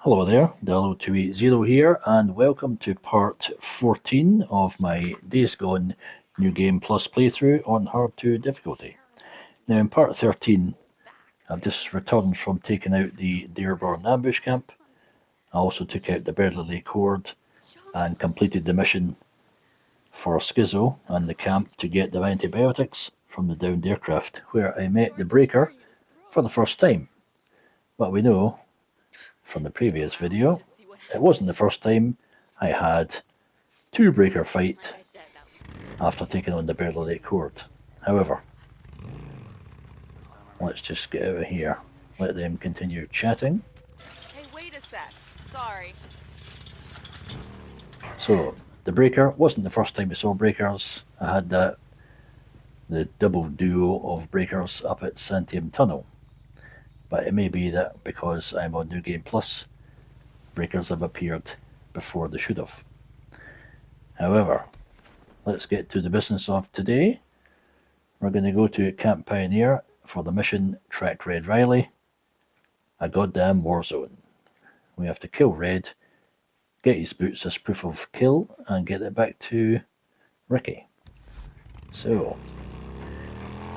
Hello there, Darryl280 here, and welcome to part 14 of my Days Gone New Game Plus playthrough on Hard 2 difficulty. Now in part 13, I've just returned from taking out the Dearborn ambush camp. I also took out the Birdley Lake Horde and completed the mission for Schizo and the camp to get their antibiotics from the downed aircraft, where I met the Breaker for the first time. But we know from the previous video, it wasn't the first time I had two Breaker fight after taking on the Birdley Lake Horde. However, let's just get out of here, let them continue chatting. Hey, wait a sec. Sorry. So, the Breaker wasn't the first time we saw Breakers. I had the double duo of Breakers up at Santiam Tunnel. But it may be that because I'm on New Game Plus, Breakers have appeared before they should have. However, let's get to the business of today. We're going to go to Camp Pioneer for the mission Track Red Riley, a goddamn war zone. We have to kill Red, get his boots as proof of kill, and get it back to Ricky. So,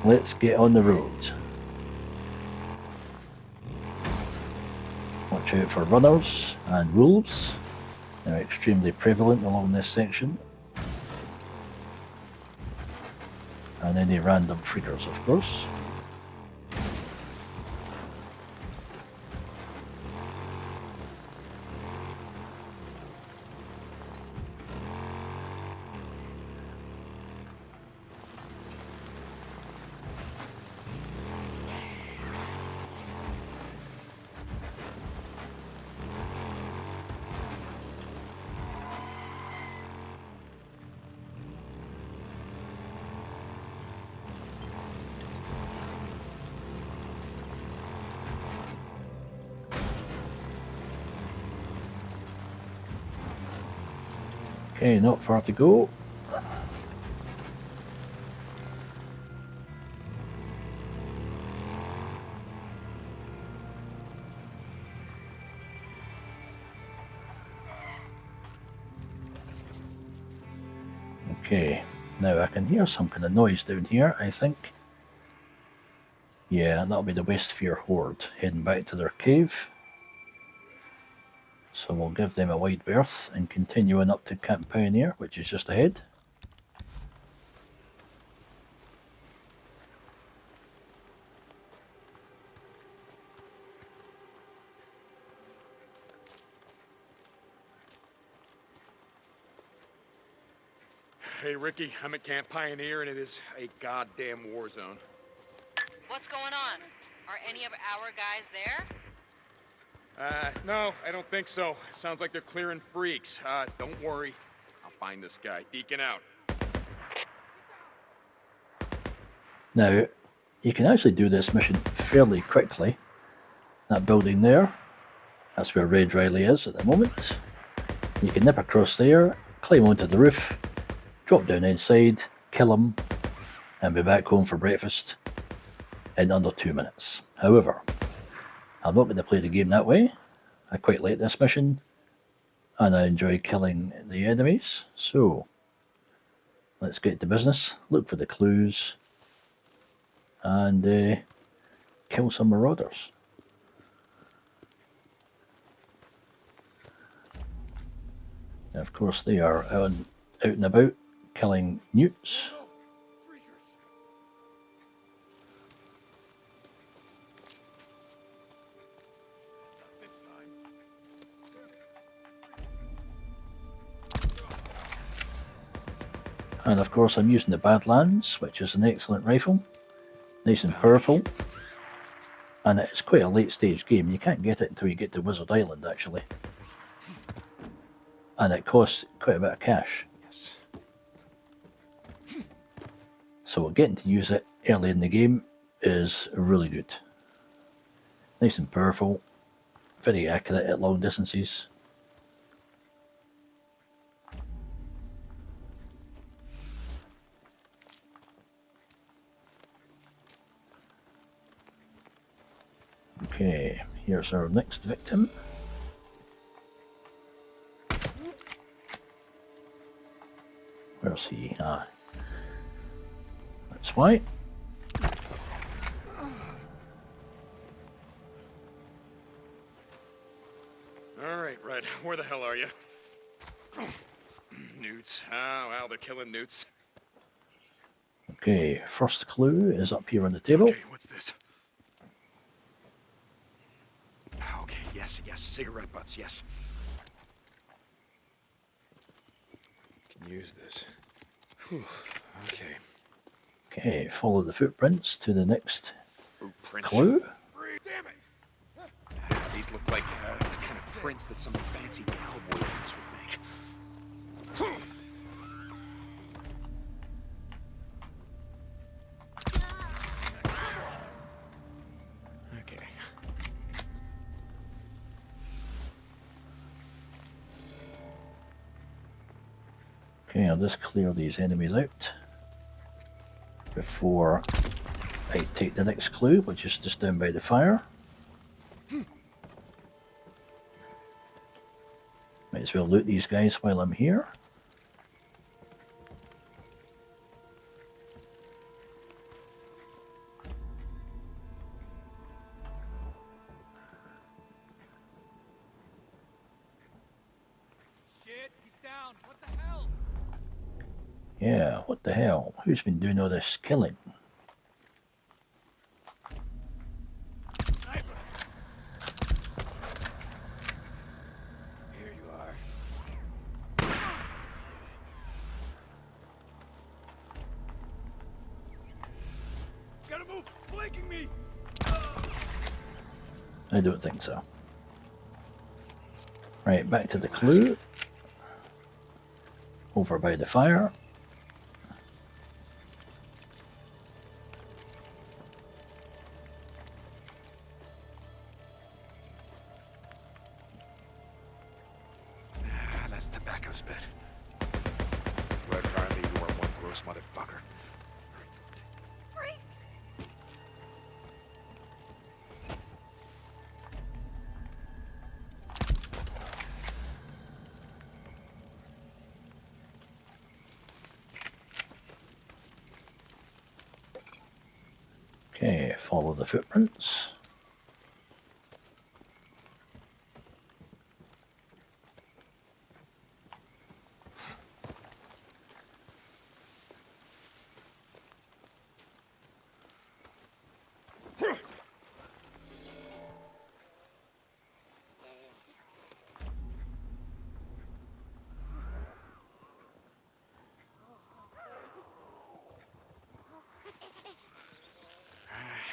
let's get on the road. Watch out for runners and wolves. They're extremely prevalent along this section. And any random freakers, of course. Okay, not far to go. Okay, now I can hear some kind of noise down here, I think. Yeah, that'll be the Westfir Horde heading back to their cave. So we'll give them a wide berth and continue on up to Camp Pioneer, which is just ahead. Hey Ricky, I'm at Camp Pioneer and it is a goddamn war zone. What's going on? Are any of our guys there? No, I don't think so. Sounds like they're clearing freaks. Don't worry. I'll find this guy. Deacon out. Now, you can actually do this mission fairly quickly. That building there, that's where Red Riley is at the moment. You can nip across there, climb onto the roof, drop down inside, kill him, and be back home for breakfast in under 2 minutes. However, I'm not going to play the game that way. I quite like this mission, and I enjoy killing the enemies. So, let's get to business, look for the clues, and kill some marauders. And of course, they are out and about killing newts. And of course I'm using the Badlands, which is an excellent rifle, nice and powerful, and it's quite a late stage game. You can't get it until you get to Wizard Island actually, and it costs quite a bit of cash. Yes. So getting to use it early in the game is really good. Nice and powerful, very accurate at long distances. Okay, here's our next victim. Where's he? Ah. That's why. Alright, Red, where the hell are you? Newts. Oh, well, they're killing newts. Okay, first clue is up here on the table. Okay, what's this? Okay, yes, cigarette butts, yes. Can use this. Whew, okay. Okay, follow the footprints to the next Footprints. clue. Damn it! These look like the kind of prints that some fancy cowboy boots would make. Okay. Okay, I'll just clear these enemies out before I take the next clue, which is just down by the fire. Might as well loot these guys while I'm here. Shit, he's down. What the hell? Yeah, what the hell? Who's been doing all this killing? Sniper. Here you are. Gotta move! Flanking me! I don't think so. Right, back to the clue. Over by the fire. That's tobacco spit. Red Riley, you are one gross motherfucker. Okay, follow the footprints.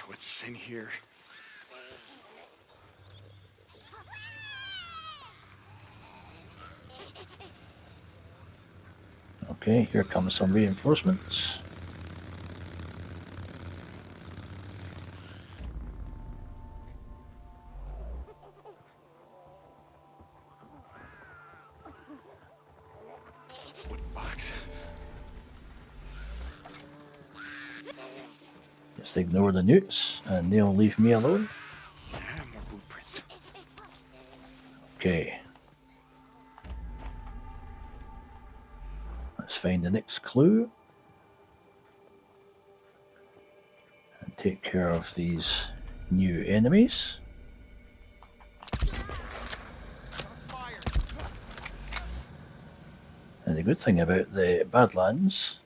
What's in here? Okay, here comes some reinforcements. What box? Just ignore the newts and they'll leave me alone. More blueprints. Okay. Let's find the next clue. And take care of these new enemies. And the good thing about the Badlands,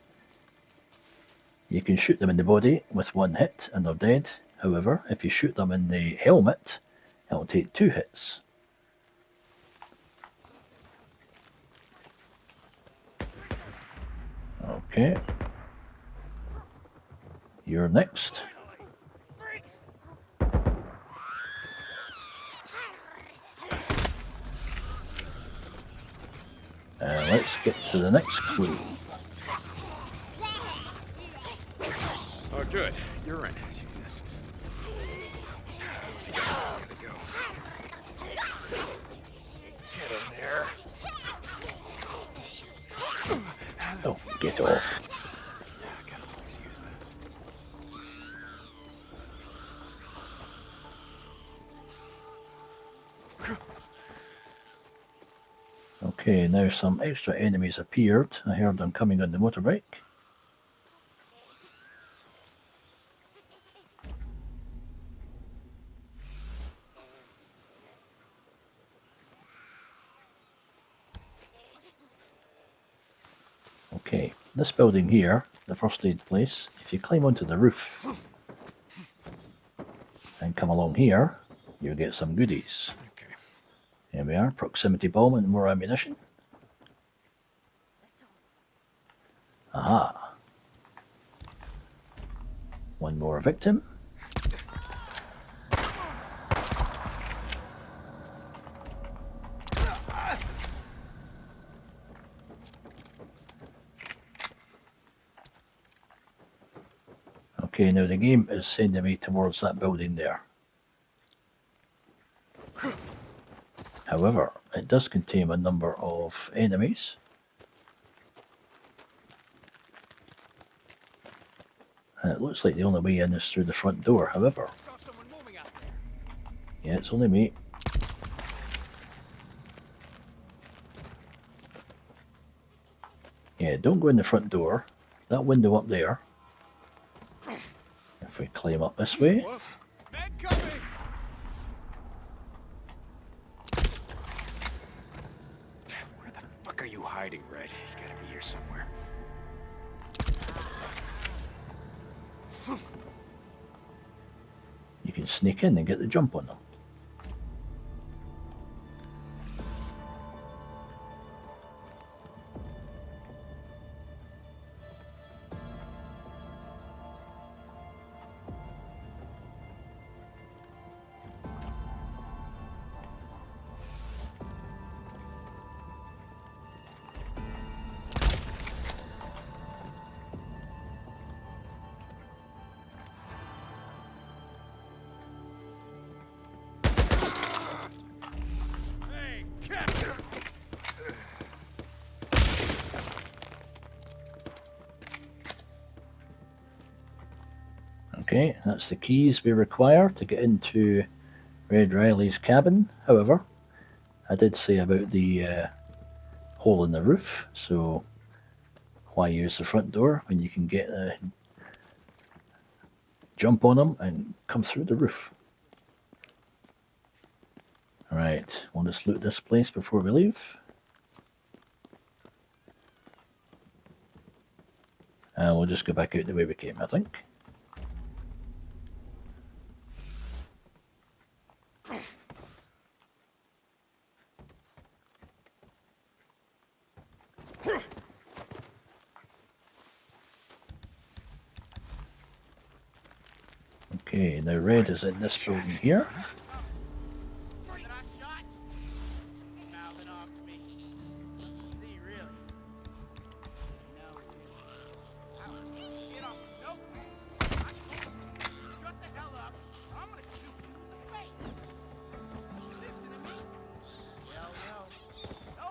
you can shoot them in the body with one hit and they're dead. However, if you shoot them in the helmet, it'll take 2 hits. Okay. You're next. And let's get to the next clue. Oh, good. You're in. Jesus. Gotta go. Get in there. Oh, get off. I gotta always use this. Okay, now some extra enemies appeared. I heard them coming on the motorbike. Okay, this building here, the first aid place, if you climb onto the roof and come along here, you'll get some goodies. Okay. Here we are, proximity bomb and more ammunition. Aha. One more victim. Okay, now the game is sending me towards that building there. However, it does contain a number of enemies. And it looks like the only way in is through the front door, however. Yeah, it's only me. Yeah, don't go in the front door. That window up there. If we climb up this way. Where the fuck are you hiding, Red? He's gotta be here somewhere. You can sneak in and get the jump on them. Okay, that's the keys we require to get into Red Riley's cabin. However, I did say about the hole in the roof, so why use the front door when you can get a jump on them and come through the roof? Alright, we'll just loot this place before we leave. And we'll just go back out the way we came, I think. Okay, now Red is in this building here.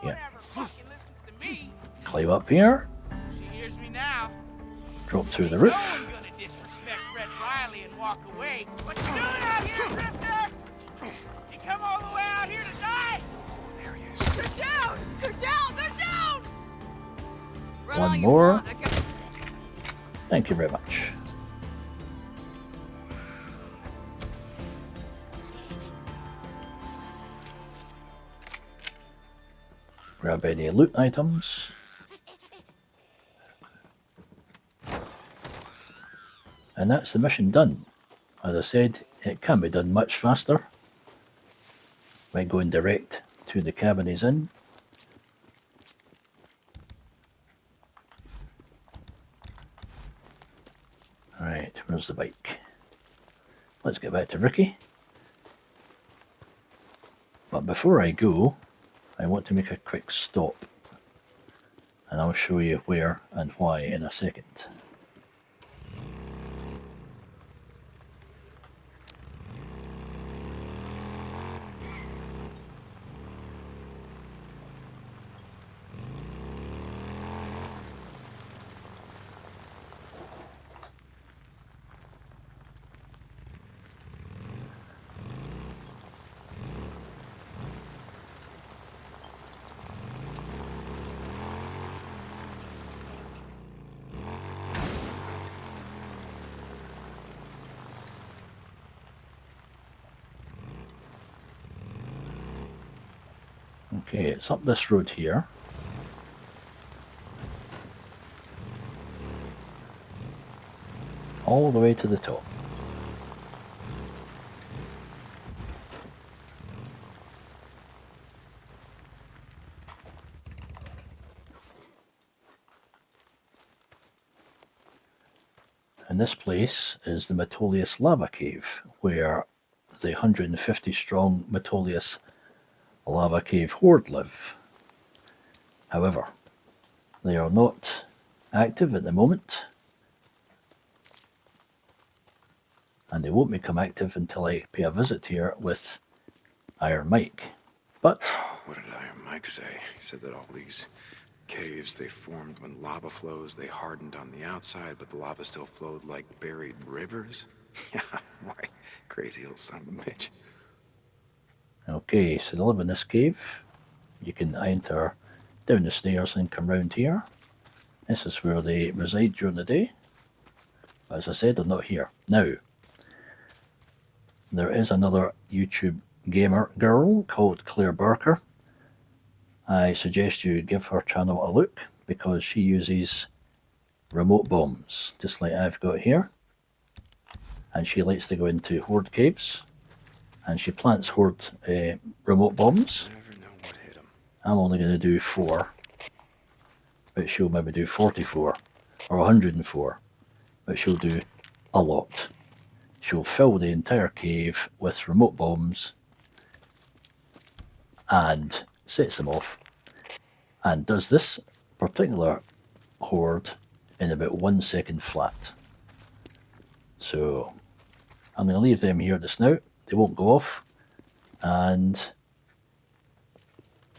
Yeah. Climb up here. She hears me now. Drop through the roof. No one gonna disrespect Red Riley and walk away. What you doing out here, Drifter? You come all the way out here to die? There he is. They're down! They're down! They're down! Run One all you more. want. I got... Thank you very much. Grab any loot items. And that's the mission done. As I said, it can be done much faster by going direct to the cabin he's in. Alright, where's the bike? Let's get back to Ricky. But before I go, I want to make a quick stop. And I'll show you where and why in a second. Okay, it's up this road here. All the way to the top. And this place is the Metolius Lava Cave, where the 150 strong Metolius Lava Cave Horde live. However, they are not active at the moment, and they won't become active until I pay a visit here with Iron Mike. But What did Iron Mike say? He said that all these caves, they formed when lava flows. They hardened on the outside, but the lava still flowed like buried rivers? Yeah, right. Crazy old son of a bitch. okay, so they live in this cave. You can enter down the stairs and come round here. This is where they reside during the day. But as I said, they're not here. Now, there is another YouTube gamer girl called Claire Barker. I suggest you give her channel a look because she uses remote bombs, just like I've got here. And she likes to go into Horde caves, and she plants Horde remote bombs. Never know what hit him. I'm only going to do 4, but she'll maybe do 44 or 104, but she'll do a lot. She'll fill the entire cave with remote bombs and sets them off, and does this particular horde in about 1 second flat. So I'm going to leave them here just now. They won't go off, and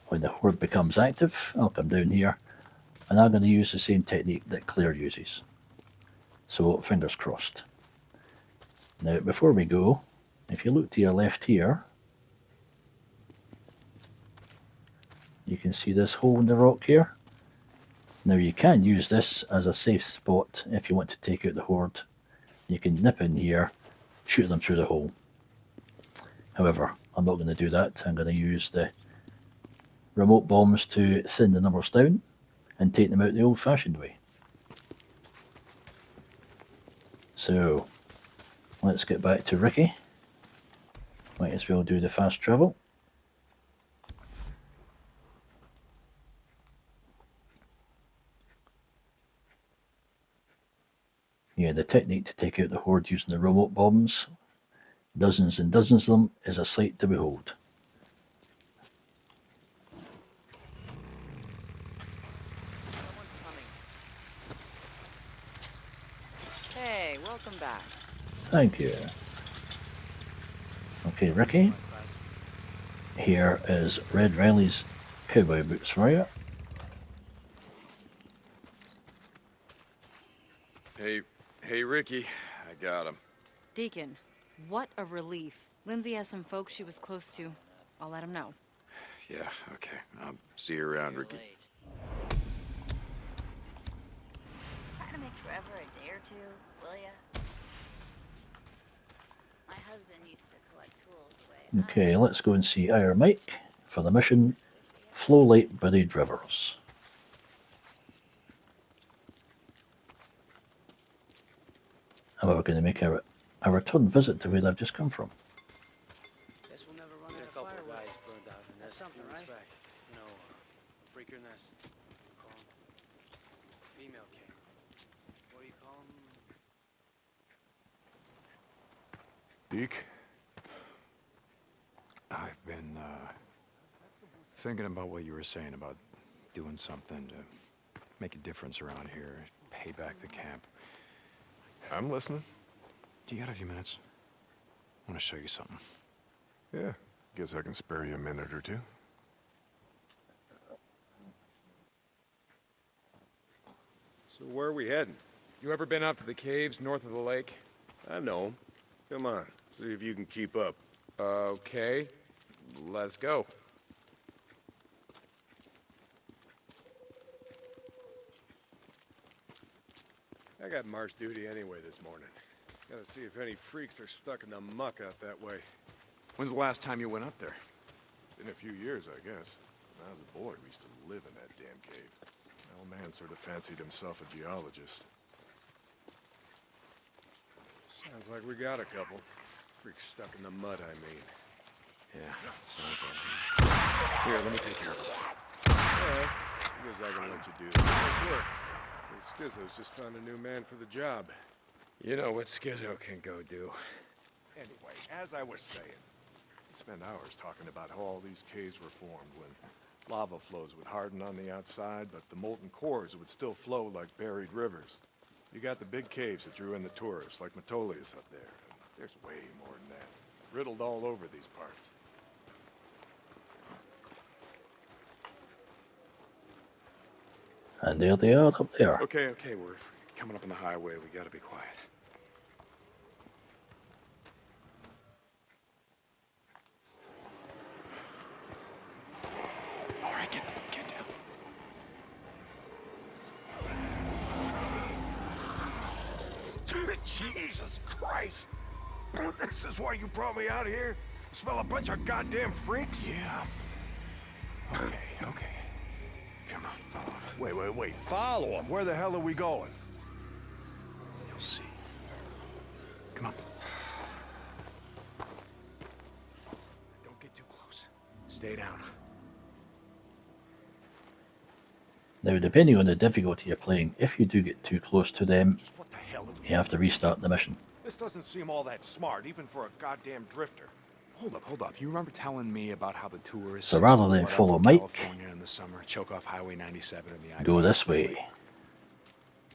when the horde becomes active, I'll come down here and I'm going to use the same technique that Claire uses. So fingers crossed. Now before we go, if you look to your left here, you can see this hole in the rock here. Now you can use this as a safe spot if you want to take out the horde. You can nip in here, shoot them through the hole. However, I'm not going to do that. I'm going to use the remote bombs to thin the numbers down and take them out the old-fashioned way. So let's get back to Ricky. Might as well do the fast travel. Yeah, the technique to take out the horde using the remote bombs, dozens and dozens of them, is a sight to behold. Hey, welcome back. Thank you. Okay, Ricky. Here is Red Riley's cowboy boots for you. Hey, Ricky. I got him. Deacon, what a relief. Lindsay has some folks she was close to. I'll let him know. Yeah, okay. I'll see you around, Ricky. Try to make forever a day or two, will ya? My husband used to collect tools the way Okay, let's go and see Iron Mike for the mission Flow Light Buried Rivers. And we're going to make a return visit to where they've just come from. Guess we'll never run out of firewood. Guys burned out in that's something, right? Back. You know, freaker nest. Call 'em female king. What do you call 'em? Deke? I've been, thinking about what you were saying about doing something to make a difference around here, pay back the camp. I'm listening. Do you got a few minutes? I want to show you something. Yeah, guess I can spare you a minute or two. So where are we heading? You ever been up to the caves north of the lake? I know 'em. Come on, see if you can keep up. Okay, let's go. I got march duty anyway this morning. Gotta see if any freaks are stuck in the muck out that way. When's the last time you went up there? In a few years, I guess. When I was a boy, we used to live in that damn cave. My old man sort of fancied himself a geologist. Sounds like we got a couple. Freaks stuck in the mud, I mean. Yeah, sounds like it. Here, let me take care of it. Alright, I guess I can let you do that. Work. Schizo's just found a new man for the job. You know what Schizo can go do. Anyway, as I was saying, we spent hours talking about how all these caves were formed when lava flows would harden on the outside, but the molten cores would still flow like buried rivers. You got the big caves that drew in the tourists, like Metolius up there. There's way more than that. Riddled all over these parts. And there they are up there. Okay, we're coming up on the highway. We gotta be quiet. All right, get down. Jesus Christ! This is why you brought me out here? Smell a bunch of goddamn freaks? Yeah. Okay. Come on, follow me. Wait. Follow him. Where the hell are we going? You'll see. Come on. Don't get too close. Stay down. Now, depending on the difficulty you're playing, if you do get too close to them, Just what the hell are we you have to restart the mission. This doesn't seem all that smart, even for a goddamn drifter. Hold up. You remember telling me about how the tourists So rather used to than flood out follow from Mike, California in the summer, choke off Highway 97 in the go I-5 this freeway? way.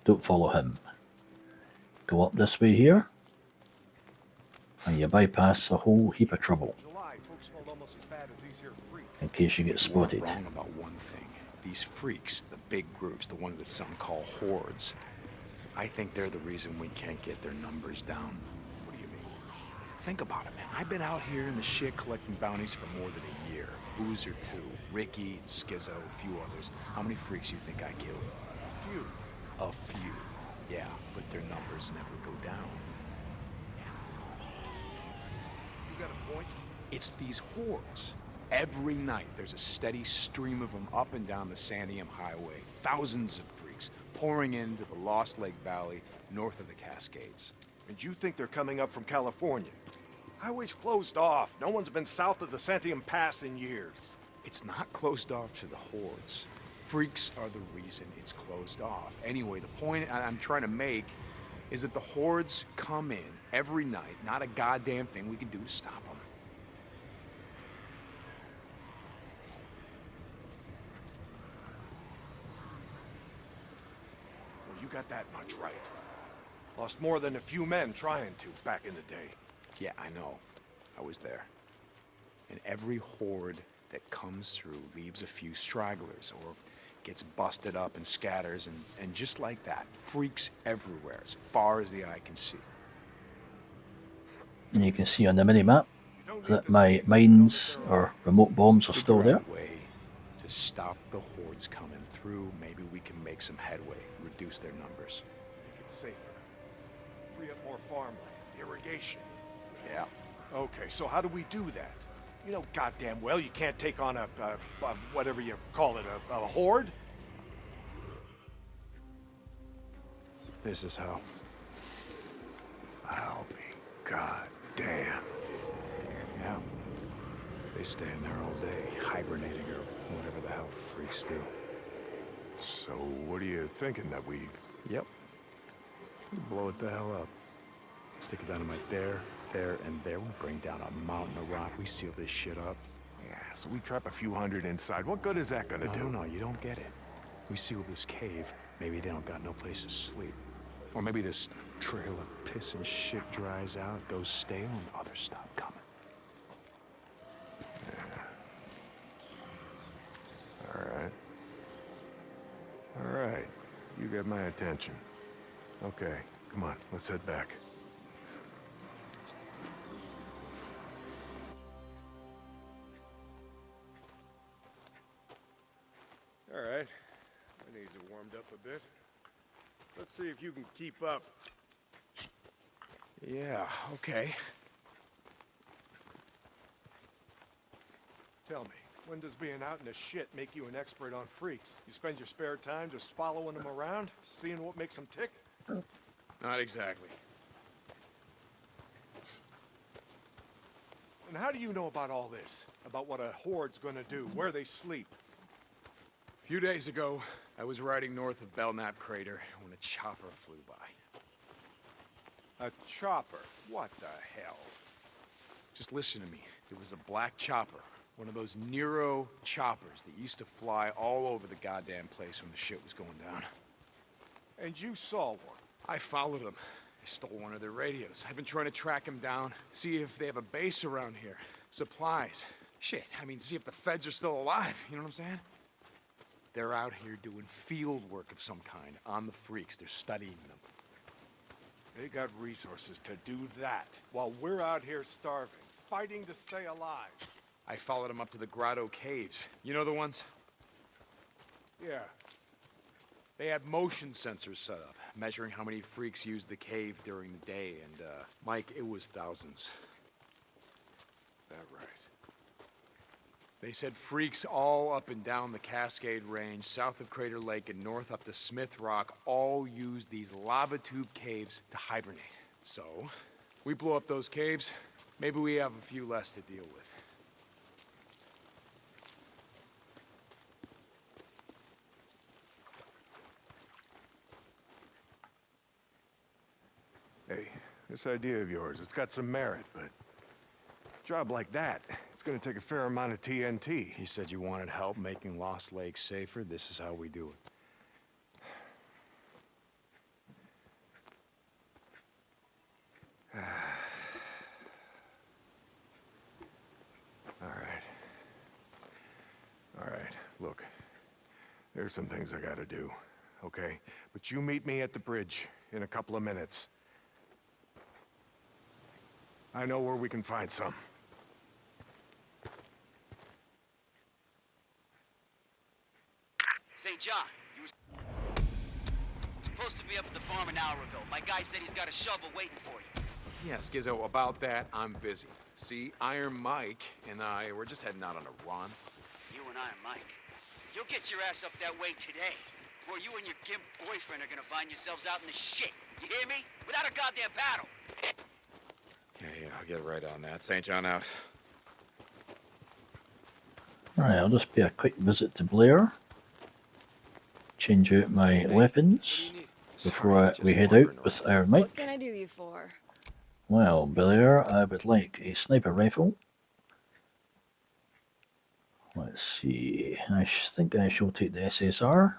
Don't follow him. Go up this way here, and you bypass a whole heap of trouble July, folks smelled almost as bad as these here freaks. in case you get You weren't spotted. wrong about one thing. These freaks, the big groups, the ones that some call hordes, I think they're the reason we can't get their numbers down. What do you mean? Think about it, man. I've been out here in the shit collecting bounties for more than a year. Boozer too. Ricky, Schizo, a few others. How many freaks you think I killed? Few. A few. Yeah, but their numbers never go down. You got a point? It's these hordes. Every night there's a steady stream of them up and down the Santiam Highway. Thousands of freaks pouring into the Lost Lake Valley north of the Cascades. And you think they're coming up from California? Highway's closed off. No one's been south of the Santiam Pass in years. It's not closed off to the hordes. Freaks are the reason it's closed off. Anyway, the point I'm trying to make is that the hordes come in every night. Not a goddamn thing we can do to stop them. Well, you got that much right. Lost more than a few men trying to back in the day. Yeah, I know. I was there. And every horde that comes through leaves a few stragglers or gets busted up and scatters, and just like that, freaks everywhere as far as the eye can see. And you can see on the mini-map that my mines or remote bombs are still Figure there. out a way to stop the hordes coming through. Maybe we can make some headway, reduce their numbers. Make it safer. Free up more farmland, irrigation. Yeah. Okay, so how do we do that? You know goddamn well you can't take on a whatever you call it, a horde? This is how. I'll be goddamn. Yeah. They stay in there all day, hibernating or whatever the hell freaks do. So what are you thinking, that we... Yep. Blow it the hell up. Stick a dynamite there, and there. We bring down a mountain of rock. We seal this shit up. Yeah, so we trap a few hundred inside. What good is that gonna do? No, you don't get it. We seal this cave. Maybe they don't got no place to sleep. Or maybe this trail of piss and shit dries out, goes stale, and others stop coming. All right. You got my attention. Okay, come on, let's head back. All right. My knees are warmed up a bit. Let's see if you can keep up. Yeah, okay. Tell me, When does being out in the shit make you an expert on freaks? You spend your spare time just following them around, seeing what makes them tick? Not exactly. And how do you know about all this? About what a horde's gonna do, where they sleep? A few days ago, I was riding north of Belknap Crater when a chopper flew by. A chopper? What the hell? Just listen to me. It was a black chopper. One of those Nero choppers that used to fly all over the goddamn place when the shit was going down. And you saw one? I followed them. I stole one of their radios. I've been trying to track them down, see if they have a base around here. Supplies. Shit, I mean, see if the feds are still alive, you know what I'm saying? They're out here doing field work of some kind on the freaks. They're studying them. They got resources to do that, while we're out here starving, fighting to stay alive. I followed them up to the Grotto Caves. You know the ones? Yeah. They had motion sensors set up, measuring how many freaks used the cave during the day, and, Mike, it was thousands. That right. They said freaks all up and down the Cascade Range, south of Crater Lake and north up to Smith Rock, all used these lava tube caves to hibernate. So, we blow up those caves, maybe we have a few less to deal with. Hey, this idea of yours, it's got some merit, but a job like that, it's gonna take a fair amount of TNT. You said you wanted help making Lost Lake safer. This is how we do it. All right, look. There's some things I gotta do, okay? But you meet me at the bridge in a couple of minutes. I know where we can find some. St. John, you were supposed to be up at the farm an hour ago. My guy said he's got a shovel waiting for you. Yeah, Skizzo, about that, I'm busy. See, Iron Mike and I, we're just heading out on a run. You and Iron Mike. You'll get your ass up that way today, or you and your gimp boyfriend are gonna find yourselves out in the shit. You hear me? Without a goddamn battle. Yeah, I'll get right on that. St. John out. Right, I'll just pay a quick visit to Blair. Change out my weapons before we head out with Iron Mike. What can I do you for? Well, Blair, I would like a sniper rifle. Let's see, I think I shall take the SSR.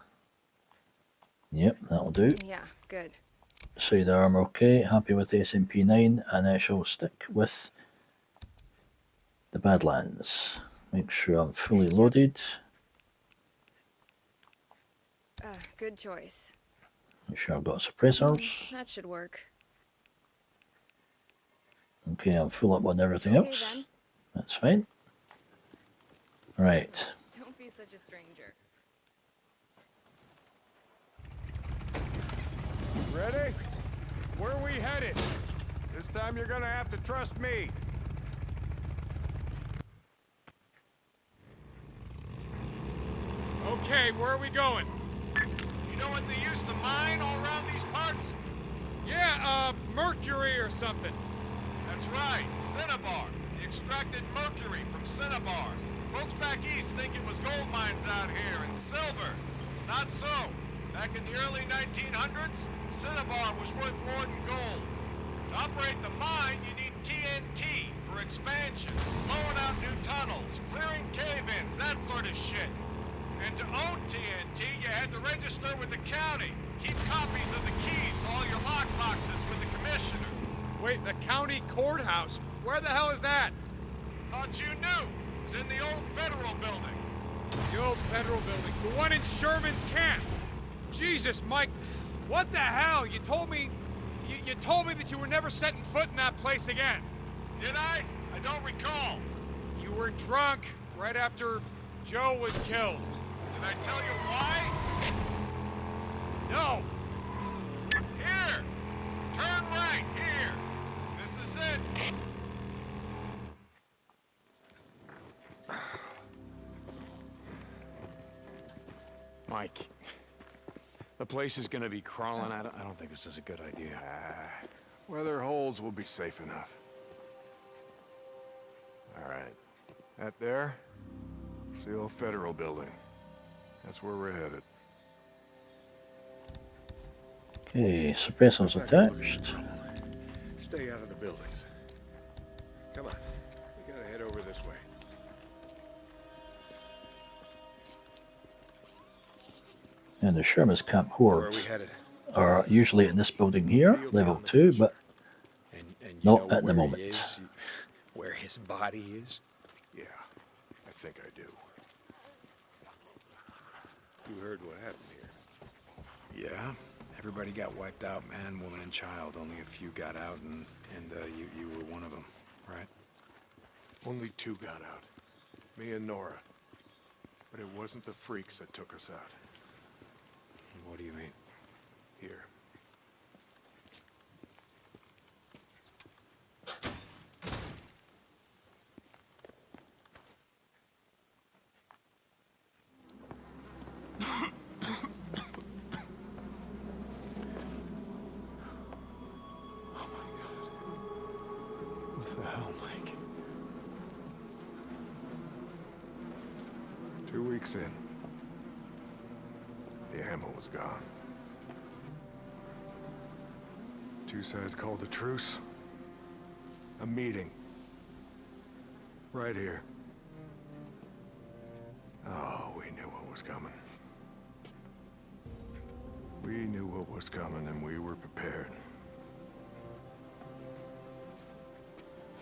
Yep, that'll do. Yeah, good. Sidearm okay, happy with the SMP9, and I shall stick with the Badlands. Make sure I'm fully loaded. Good choice. Make sure I've got suppressors. That should work. Okay, I'm full up on everything Okay, else. then. That's fine. Right. Don't be such a stranger. Ready? Where are we headed? This time you're gonna have to trust me. Okay, where are we going? You know what they used to mine all around these parts? Yeah, mercury or something. That's right, cinnabar. They extracted mercury from cinnabar. Folks back east think it was gold mines out here, and silver. Not so. Back in the early 1900s, cinnabar was worth more than gold. To operate the mine, you need TNT for expansion, blowing out new tunnels, clearing cave-ins, that sort of shit. And to own TNT, you had to register with the county. Keep copies of the keys to all your lockboxes with the commissioner. Wait, the county courthouse? Where the hell is that? Thought you knew. It's in the old federal building. The old federal building. The one in Shermans Camp. Jesus, Mike, what the hell? You told me that you were never setting foot in that place again. Did I? I don't recall. You were drunk right after Joe was killed. Did I tell you why? No. Here! Turn right, here! This is it. Mike, the place is gonna be crawling out. I don't think this is a good idea. Weather holds, we'll be safe enough. All right. That there? It's the old federal building. That's where we're headed. Okay, suppressors attached. Stay out of the buildings. Come on. We gotta head over this way. And the Shermans Camp Where are Hordes we headed? are usually in this building here, level 2, but And you not know at the where moment. he is? Where his body is? Yeah, I think I do. You heard what happened here. Yeah, everybody got wiped out, man, woman, and child. Only a few got out, and you were one of them, right? Only 2 got out. Me and Nora. But it wasn't the freaks that took us out. What do you mean? Here. What the hell, Mike? 2 weeks in. The ammo was gone. 2 sides called a truce. A meeting. Right here. Oh, we knew what was coming. We knew what was coming and we were prepared.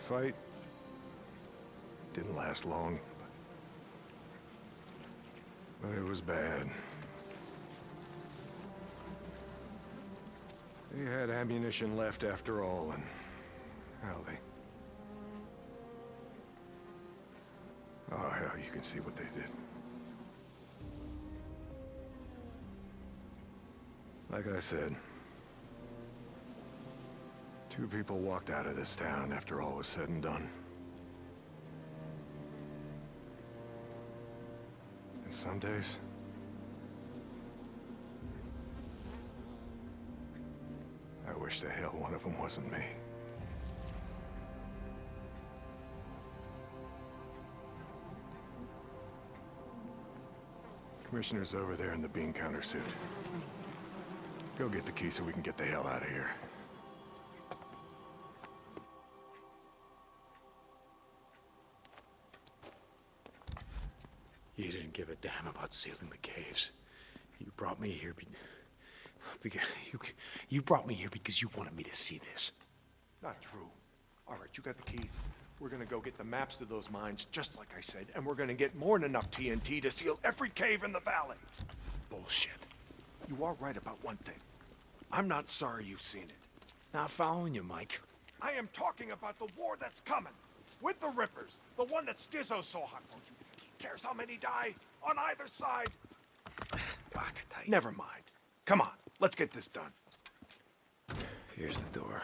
Fight didn't last long. But it was bad. They had ammunition left after all, and... well, oh, hell, you can see what they did. Like I said, 2 people walked out of this town after all was said and done. And some days... I wish the hell one of them wasn't me. Commissioner's over there in the bean counter suit. Go get the key so we can get the hell out of here. You didn't give a damn about sealing the caves. You brought me here because you brought me here because you wanted me to see this. Not true. All right, you got the key. We're gonna go get the maps to those mines, just like I said, and we're gonna get more than enough TNT to seal every cave in the valley. Bullshit. You are right about one thing. I'm not sorry you've seen it. Not following you, Mike. I am talking about the war that's coming. With the Rippers. The one that Skizzo saw. Don't you think he cares how many die? On either side? Locked tight. Never mind. Come on, let's get this done. Here's the door.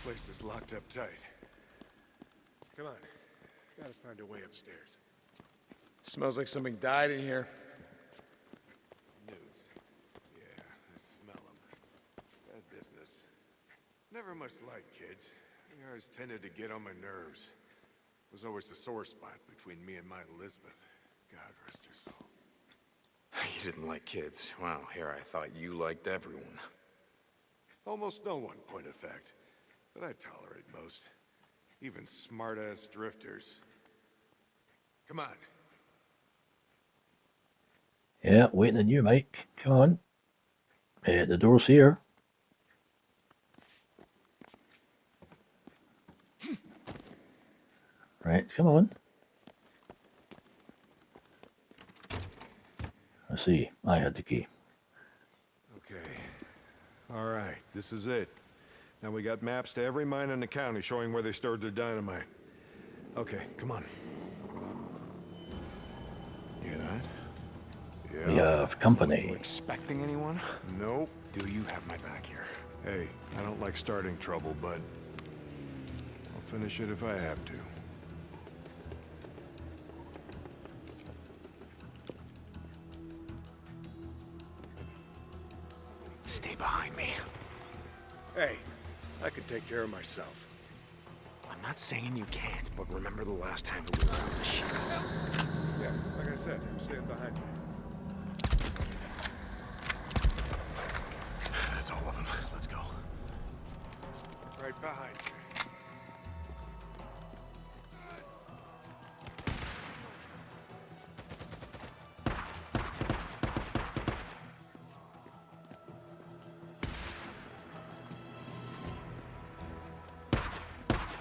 Place is locked up tight. Come on. Gotta find a way upstairs. Smells like something died in here. Nudes. Yeah, I smell them. Bad business. Never much liked kids. I always tended to get on my nerves. Was always a sore spot between me and my Elizabeth. God rest her soul. You didn't like kids. Wow, here I thought you liked everyone. Almost no one, point of fact. But I tolerate most. Even smart-ass drifters. Come on. Yeah, waiting on you, Mike. Come on. The door's here. Right, come on. I see. I had the key. Okay. All right, this is it. Now we got maps to every mine in the county showing where they stored their dynamite. Okay, come on. Hear that? Yeah. We have company. You expecting anyone? Nope. Do you have my back here? Hey, I don't like starting trouble, but I'll finish it if I have to. Stay behind me. Hey, I can take care of myself. I'm not saying you can't, but remember the last time we were on this shit. Yeah, like I said, I'm staying behind you. That's all of them. Let's go. Right behind you.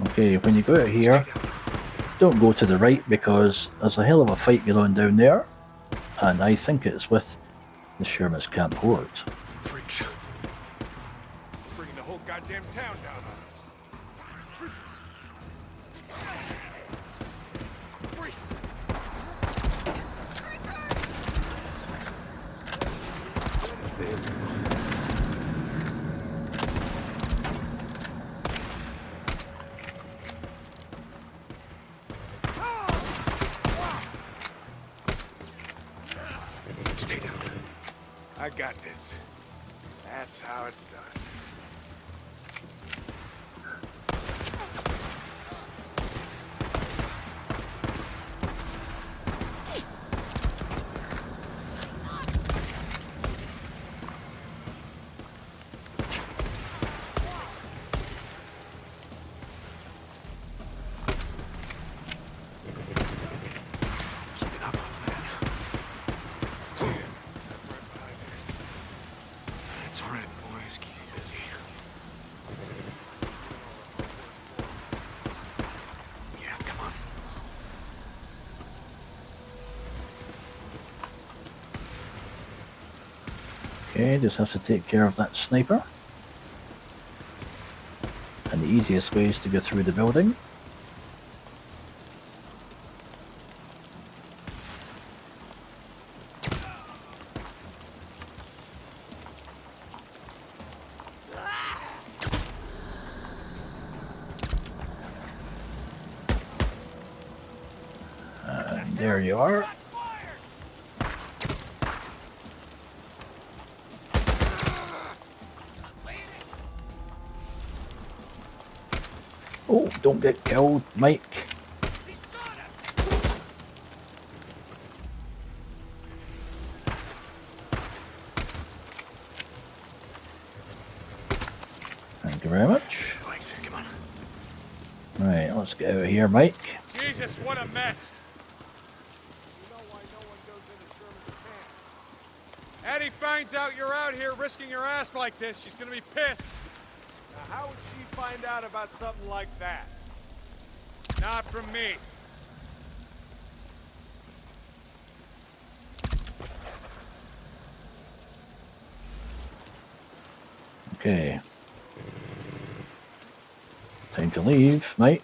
Okay, when you go out here, don't go to the right because there's a hell of a fight going on down there, and I think it's with the Shermans Camp Hordes. Freaks. Bringing the whole goddamn town down on us. Stay down. I got this. That's how it's done. Keep it up, man. That's right, boys. Keep it busy. Yeah, come on. Okay, just have to take care of that sniper. And the easiest way is to go through the building. And there you are. Oh, don't get killed, Mike. Thank you very much. Thanks. Come on. Right, let's get out of here, Mike. Jesus, what a mess! You know why no one goes into Sherman's camp? Addie finds out you're out here risking your ass like this, she's gonna be pissed. Now, how would she find out about something like that? Not from me. Okay. Time to leave, Mike.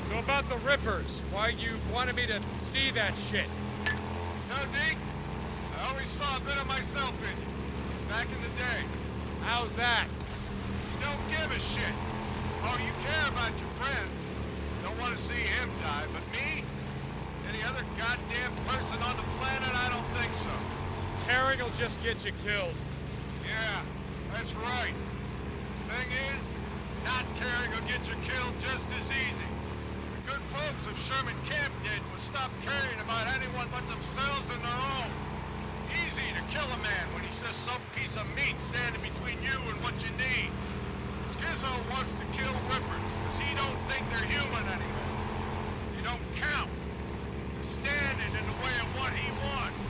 So about the Rippers, why you wanted me to see that shit? No, Deke. I always saw a bit of myself in you. Back in the day. How's that? You don't give a shit. Oh, you care about your friend. Don't want to see him die, but me? Any other goddamn person on the planet? I don't think so. Caring will just get you killed. Yeah, that's right. Thing is, not caring will get you killed just as easy. The good folks of Sherman Camp did was stop caring about anyone but themselves and their own. Easy to kill a man when he's just some piece of meat standing between you and what you need. Skizzo wants to kill Rippers because he don't think they're human anymore. You don't count. You're standing in the way of what he wants.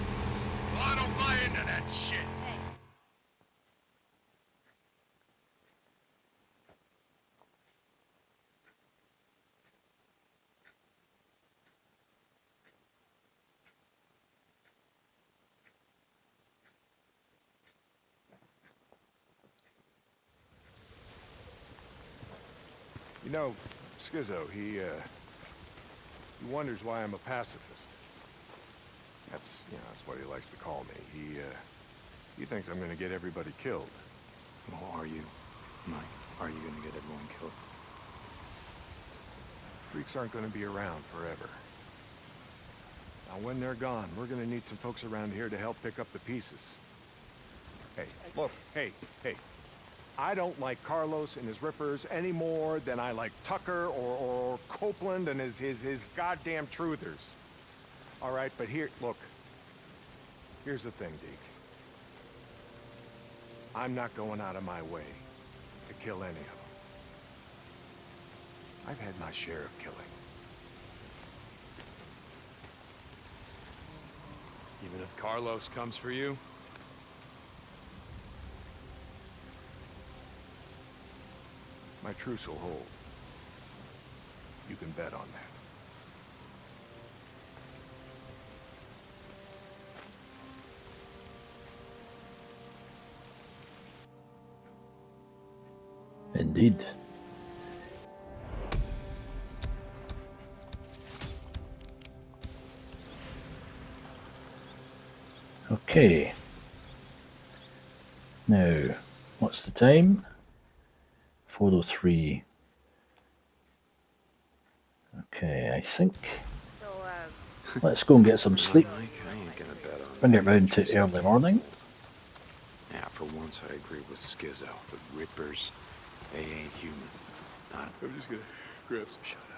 Well, I don't buy into that shit. You know, Skizzo, he wonders why I'm a pacifist. That's what he likes to call me. He thinks I'm gonna get everybody killed. Well, are you, Mike? Are you gonna get everyone killed? Freaks aren't gonna be around forever. Now, when they're gone, we're gonna need some folks around here to help pick up the pieces. Hey, look, hey. I don't like Carlos and his rippers any more than I like Tucker or Copeland and his goddamn truthers. All right, but look. Here's the thing, Deke. I'm not going out of my way to kill any of them. I've had my share of killing. Even if Carlos comes for you? My truce will hold. You can bet on that. Indeed. Okay. Now, what's the time? 4:03. Okay, I think. So, Let's go and get some sleep. Mike, I ain't gonna bet on Bring it that. round to early morning. Yeah, for once I agree with Skizzo. The Rippers, they ain't human. Not. I'm just gonna grab some shut-eye.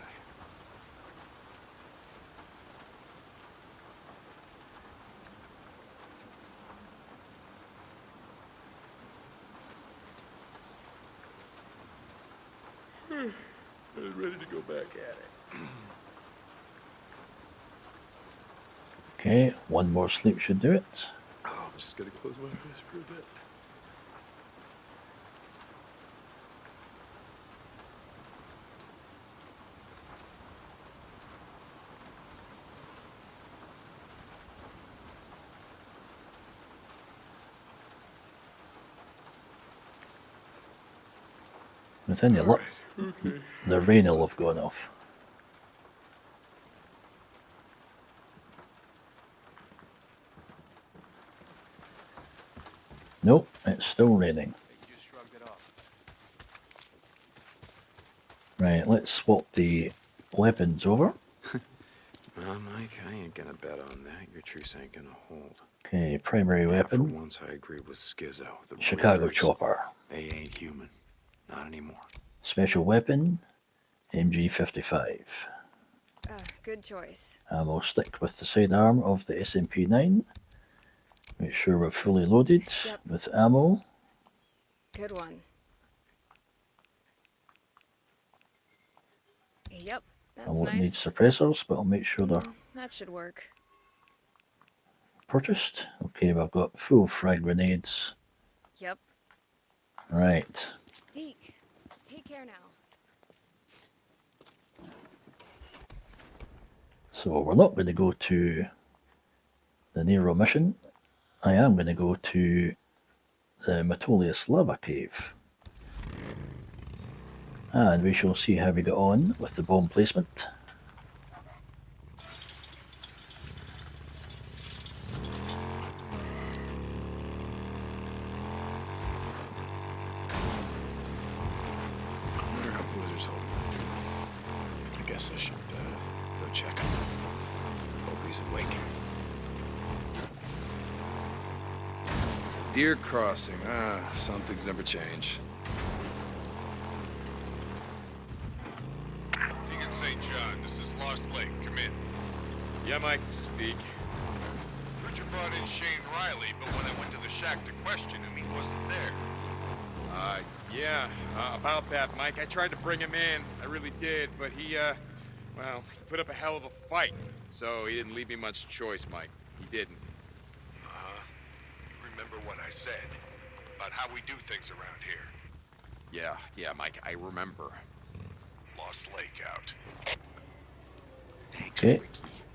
I was ready to go back at it. Okay, one more sleep should do it. Oh, I'm just gonna close my eyes for a bit. With any luck, the rain will have gone off. Nope, it's still raining. You just shrugged it off. Right, let's swap the weapons over. Well, Mike, I ain't gonna bet on that. Your truce ain't gonna hold. Okay, primary Yeah, for weapon, once I agree with Skizzo. The Chicago Rippers, chopper. they ain't human. Not anymore. Special weapon, MG55. good choice. And we'll stick with the sidearm of the SMP9. Make sure we're fully loaded with ammo. Good one. Yep, that's I won't nice. need suppressors, but I'll make sure they're That should work. purchased. Okay, we've got full frag grenades. Yep. Right. Deke, take care now. So we're not going to go to the Nero mission. I am going to go to the Metolius Lava cave. And we shall see how we get on with the bomb placement. I wonder how Blizzard's holding up. I guess I should go check him. Hope he's awake. Deer crossing. Some things never change. Deacon St. John, this is Lost Lake. Come in. Yeah, Mike, this is Deke. Heard you brought in Shane Riley, but when I went to the shack to question him, he wasn't there. Yeah, about that, Mike. I tried to bring him in. I really did, but he put up a hell of a fight. So he didn't leave me much choice, Mike. He didn't. You remember what I said about how we do things around here? Yeah, Mike, I remember. Lost Lake out. Thanks, Okay, Ricky.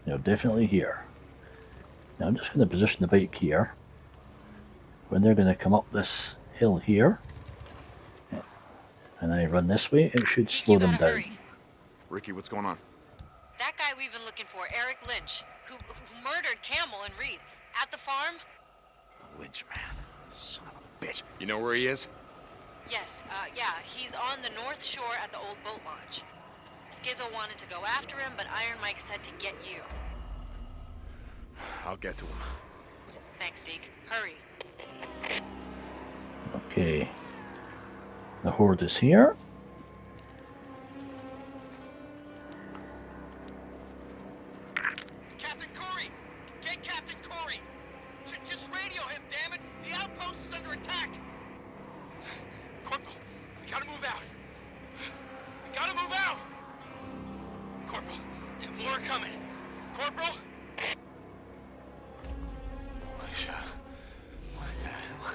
they're definitely here. Now I'm just going to position the bike here. When they're going to come up this hill here, and I run this way, it should slow them down. Ricky, what's going on? That guy we've been looking for, Eric Lynch, who murdered Camel and Reed at the farm. Lynch, man. Son of a bitch. You know where he is? Yes, yeah, he's on the north shore at the old boat launch. Skizzo wanted to go after him, but Iron Mike said to get you. I'll get to him. Thanks, Deke. Hurry. Okay. The Horde is here. Captain Corey! Get Captain Corey! Just radio him, damn it! The outpost is under attack! Corporal, we gotta move out. We gotta move out! Corporal, more are coming. Corporal? Alicia, what the hell?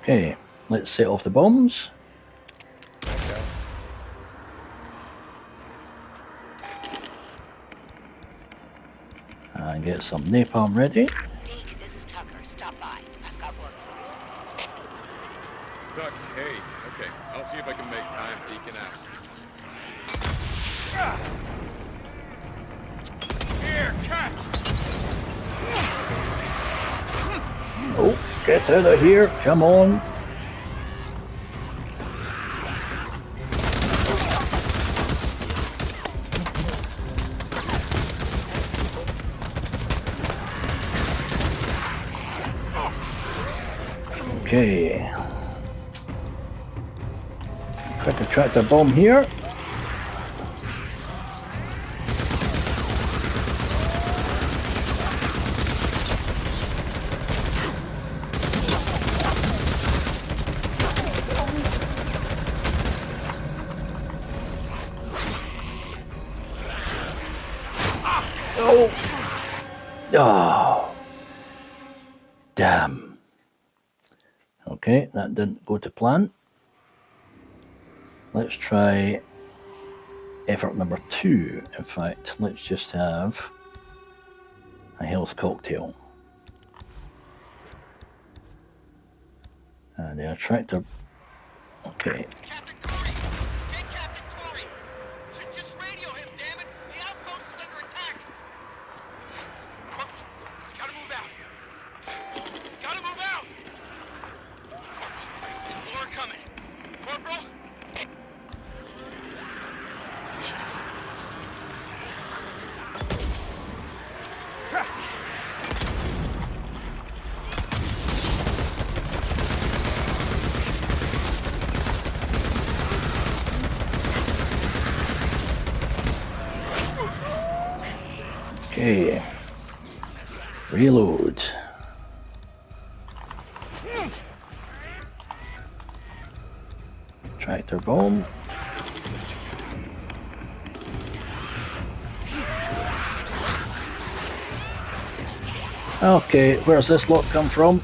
Okay, let's set off the bombs. And get some napalm ready. Deke, this is Tucker. Stop by. I've got work for you. Tuck, hey. Okay, I'll see if I can make time deacon out. Here, catch! Oh, get out of here, come on. Okay. Quick attractor bomb here. Oh, damn. Okay, that didn't go to plan. Let's try effort number 2. In fact, let's just have a health cocktail. And the attractor. Okay. Captain Corey! Get Captain Corey! Just radio him, damn it! The outpost is under attack! Corporal, we gotta move out. We gotta move out! Corporal, more are coming. Corporal? Okay. Reload. Tractor bomb. Okay, where's this lot come from?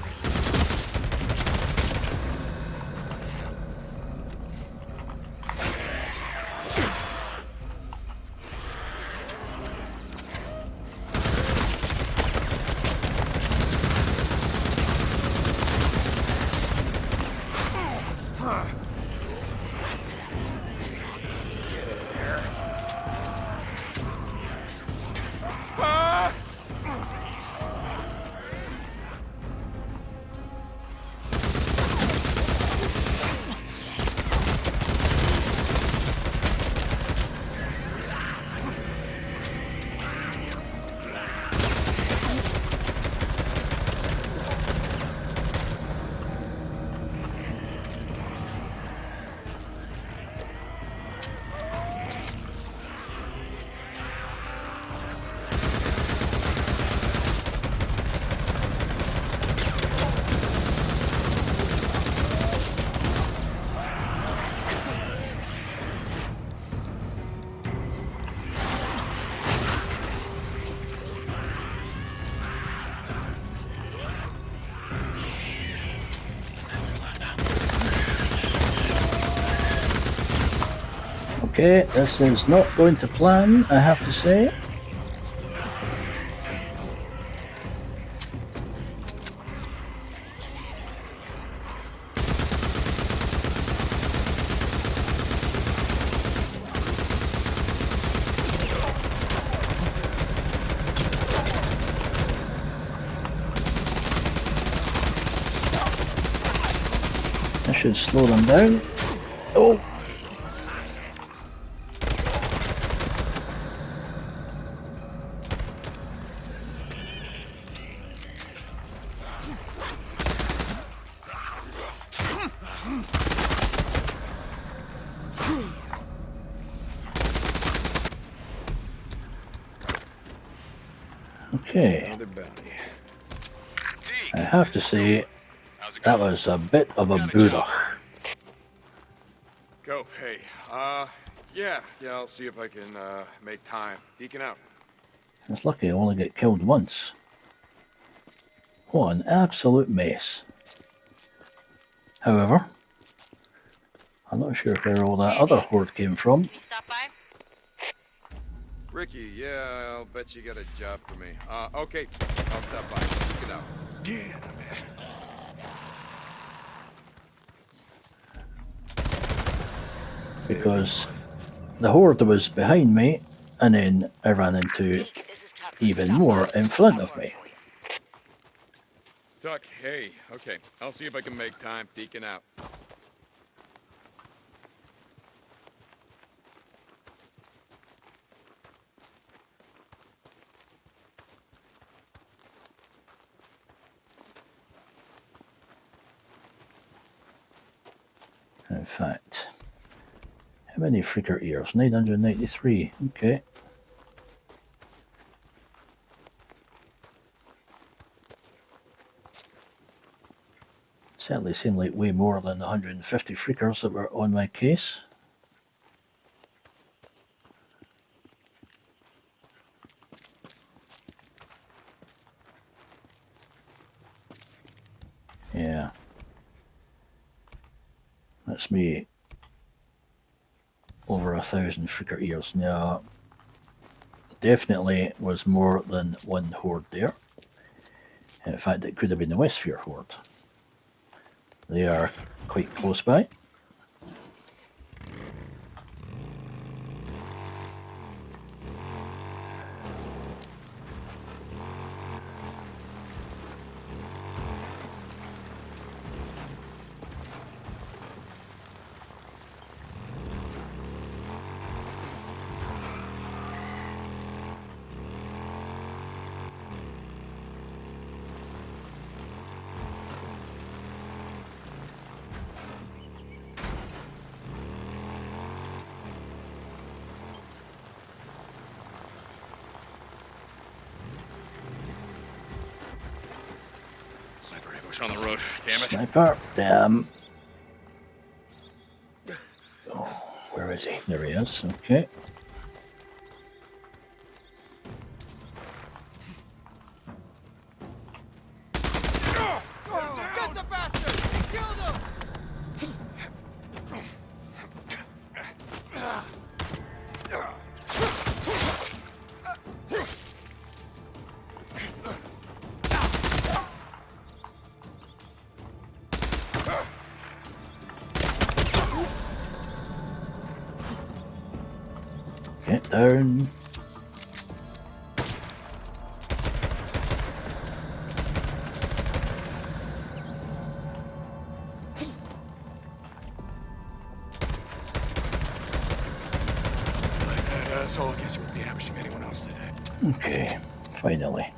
Okay, this is not going to plan, I have to say. should slow them down. Oh! Okay. Another bounty. I have to say, that was a bit of a boodle. Go. Hey. Yeah, I'll see if I can, make time. Deacon out. It's lucky I only get killed once. What an absolute mess. However, I'm not sure where all that other horde came from. Can you stop by? Ricky, yeah, I'll bet you got a job for me. Okay. I'll stop by. Get out. Yeah, man. Because the horde was behind me, and then I ran into Deke, this is Tucker. even Stop more working. in front Got of work me. for you. Tuck, hey. Okay. I'll see if I can make time. Deacon out. In fact, how many freaker ears? 993. Okay. Certainly seemed like way more than the 150 freakers that were on my case. Yeah. That's me. Over 1,000 freaker ears. Now, definitely was more than one horde there. In fact, it could have been the Westfir horde. They are quite close by. Sniper ambush on the road. Damn it. Sniper, damn. Oh, where is he? There he is. Okay. Get the bastard! Kill them! Get down. Like that asshole. Guess you won't be ambushing anyone else today. Okay, finally.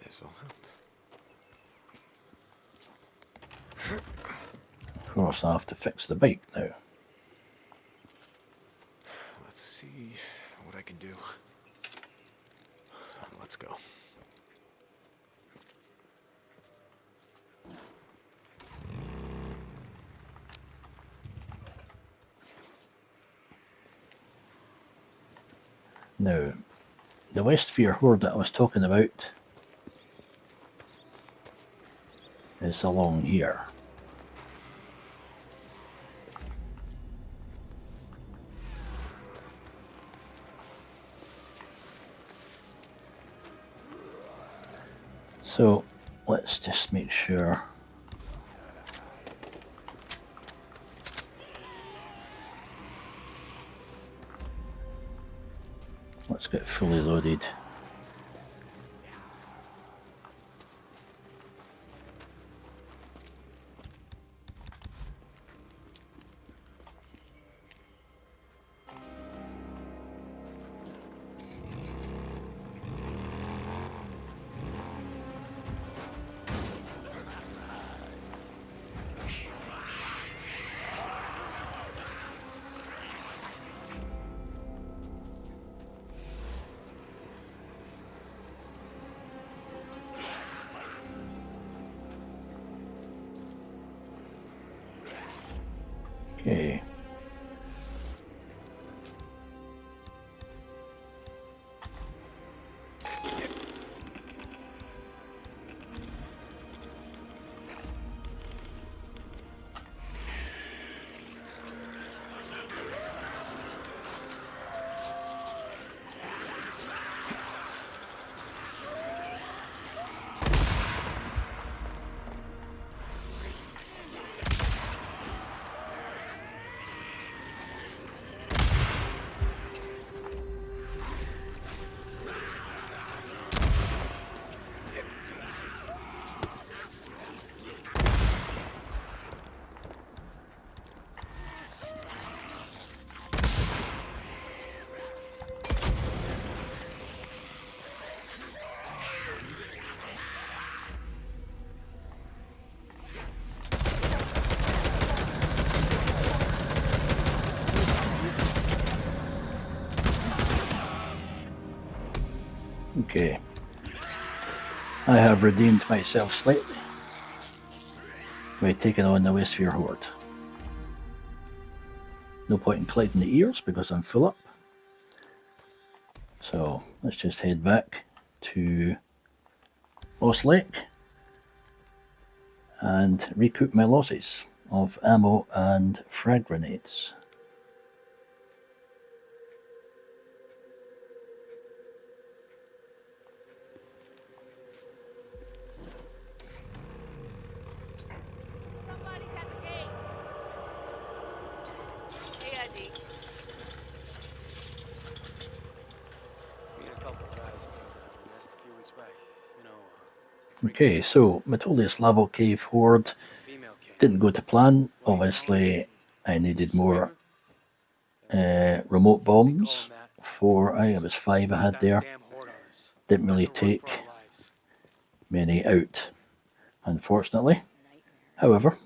This'll help. Of course, I have to fix the bike now. Let's see what I can do. Let's go. Now, the Westfir horde that I was talking about is along here. So let's just make sure. Let's get fully loaded. Okay. Okay. I have redeemed myself slightly by taking on the Westfir horde. No point in collecting the ears because I'm full up. So let's just head back to Lost Lake and recoup my losses of ammo and frag grenades. Somebody's at the gate. Hey, ID. We had a couple of guys nest a few weeks back. You know. Okay, so Metolius Lava Cave Horde didn't go to plan. Obviously, I needed more remote bombs. 4, I think it was 5 I had there. Didn't really take many out, unfortunately. However,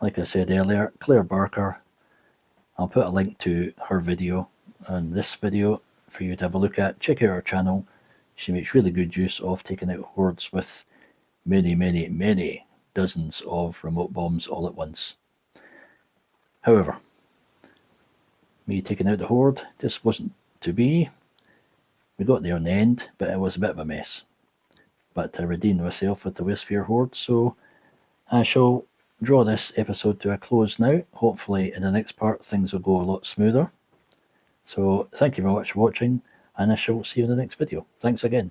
like I said earlier, Claire Barker, I'll put a link to her video and this video for you to have a look at. Check out her channel. She makes really good use of taking out hordes with many dozens of remote bombs all at once. However, me taking out the horde just wasn't to be. We got there in the end, but it was a bit of a mess. But I redeemed myself with the Westfir horde, so I shall draw this episode to a close now. Hopefully in the next part things will go a lot smoother. So thank you very much for watching, and I shall see you in the next video. Thanks again.